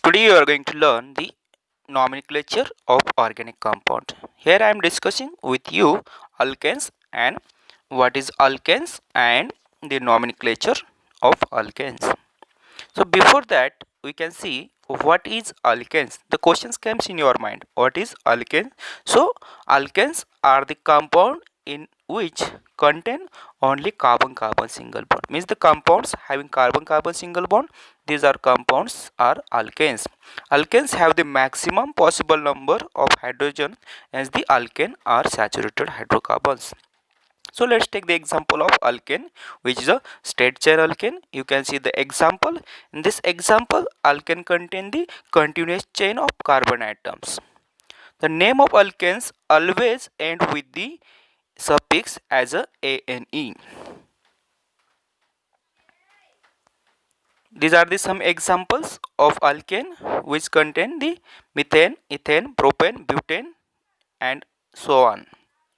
Today you are going to learn the nomenclature of organic compound. Here I am discussing with you alkanes and what is alkanes and the nomenclature of alkanes. So before that we can see what is alkanes. The questions comes in your mind. What is alkane? So alkanes are the compound in which contain only carbon carbon single bond. Means the compounds having carbon carbon single bond, these are compounds are alkanes. Alkanes have the maximum possible number of hydrogen as the alkane are saturated hydrocarbons. So let's take the example of alkane, which is a straight chain alkane. You can see the example. In this example, alkane contain the continuous chain of carbon atoms. The name of alkanes always end with the suffix as a ane. These are the some examples of alkane which contain the methane, ethane, propane, butane, and so on.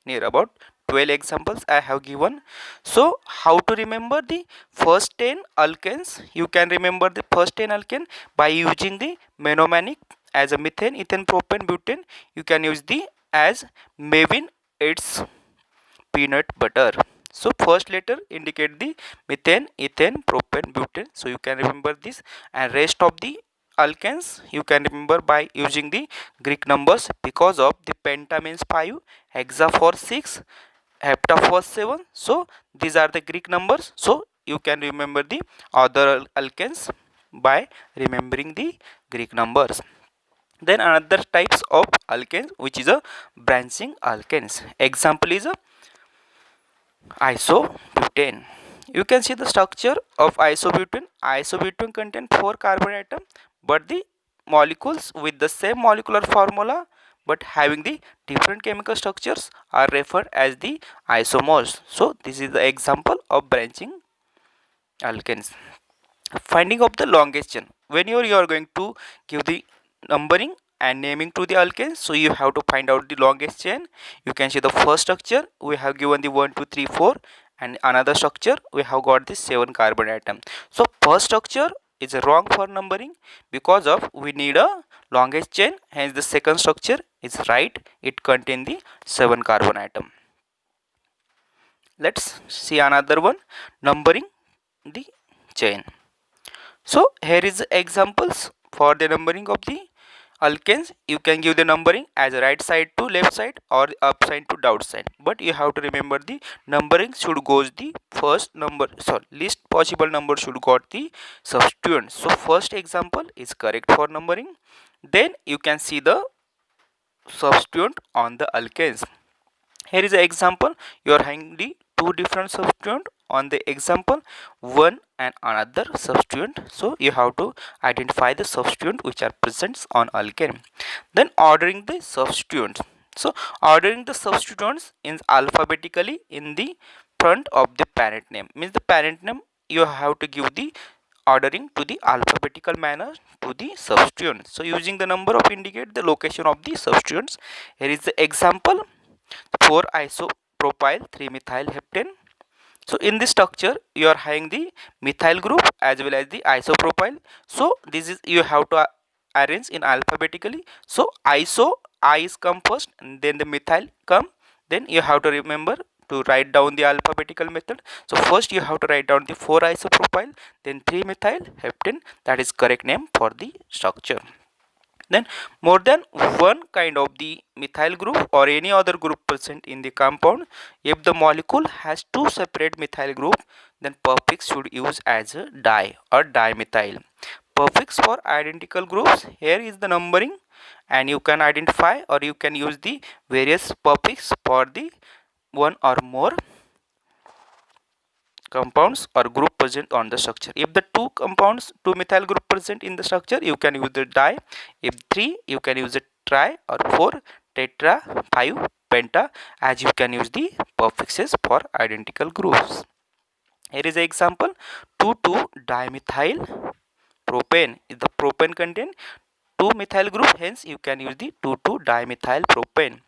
Near about 12 examples I have given. So how to remember the first 10 alkanes? You can remember the first 10 alkane by using the monomanic as a methane, ethane, propane, butane. You can use the as Mavin, it's peanut butter. So first letter indicate the methane, ethane, propane, butane. So you can remember this, and rest of the alkanes you can remember by using the Greek numbers, because of the penta means 5, hexa for 6, hepta for 7. So these are the Greek numbers. So you can remember the other alkanes by remembering the Greek numbers. Then another types of alkanes, which is a branching alkanes. Example is a isobutane. You can see the structure of isobutane. Isobutane contains 4 carbon atoms, but the molecules with the same molecular formula but having the different chemical structures are referred as the isomers. So this is the example of branching alkanes. Finding of the longest chain. Whenever you are going to give the numbering and naming to the alkanes, so you have to find out the longest chain. You can see the first structure we have given the 1 2 3 4, and another structure we have got the 7 carbon atom. So first structure is wrong for numbering because of we need a longest chain, hence the second structure is right, it contains the 7 carbon atom. Let's see another one, numbering the chain. So here is examples for the numbering of the alkanes. You can give the numbering as right side to left side or up side to down side, but you have to remember the numbering should goes the first number, sorry, least possible number should got the substituent. So first example is correct for numbering. Then you can see the substituent on the alkanes. Here is an example. You are having the two different substituent on the example, one and another substituent. So you have to identify the substituent which are present on alkane. Then ordering the substituents. So ordering the substituents in alphabetically in the front of the parent name. Means the parent name you have to give the ordering to the alphabetical manner to the substituents. So using the number of indicate the location of the substituents. Here is the example, 4 isopropyl 3 methyl heptane. So in this structure you are having the methyl group as well as the isopropyl. So this is you have to arrange in alphabetically. So iso, I is come first and then the methyl come, then you have to remember to write down the alphabetical method. So first you have to write down the 4 isopropyl, then 3 methyl heptane, that is correct name for the structure. Then more than one kind of the methyl group or any other group present in the compound, if the molecule has two separate methyl group, then prefix should use as a di or dimethyl. Prefix for identical groups, here is the numbering, and you can identify or you can use the various prefix for the one or more compounds or group present on the structure. If the two compounds, two methyl group present in the structure, you can use the di. If 3, you can use the tri, or 4 tetra, 5 penta, as you can use the prefixes for identical groups. Here is an example, 2 dimethyl propane. If the propane contain 2 methyl group, hence you can use the 2 dimethyl propane.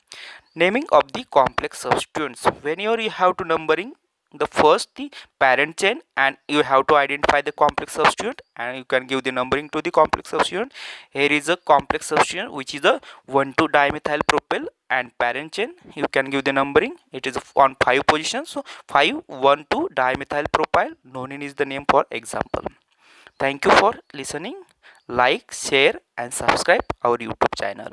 Naming of the complex substituents. Whenever you have to numbering the first the parent chain, and you have to identify the complex substituent and you can give the numbering to the complex substituent. Here is a complex substituent which is the 1,2 dimethyl propyl, and parent chain you can give the numbering, it is on 5 positions, so 5 1 2 dimethyl propyl. Nonene is the name for example. Thank you for listening. Like, share and subscribe our YouTube channel.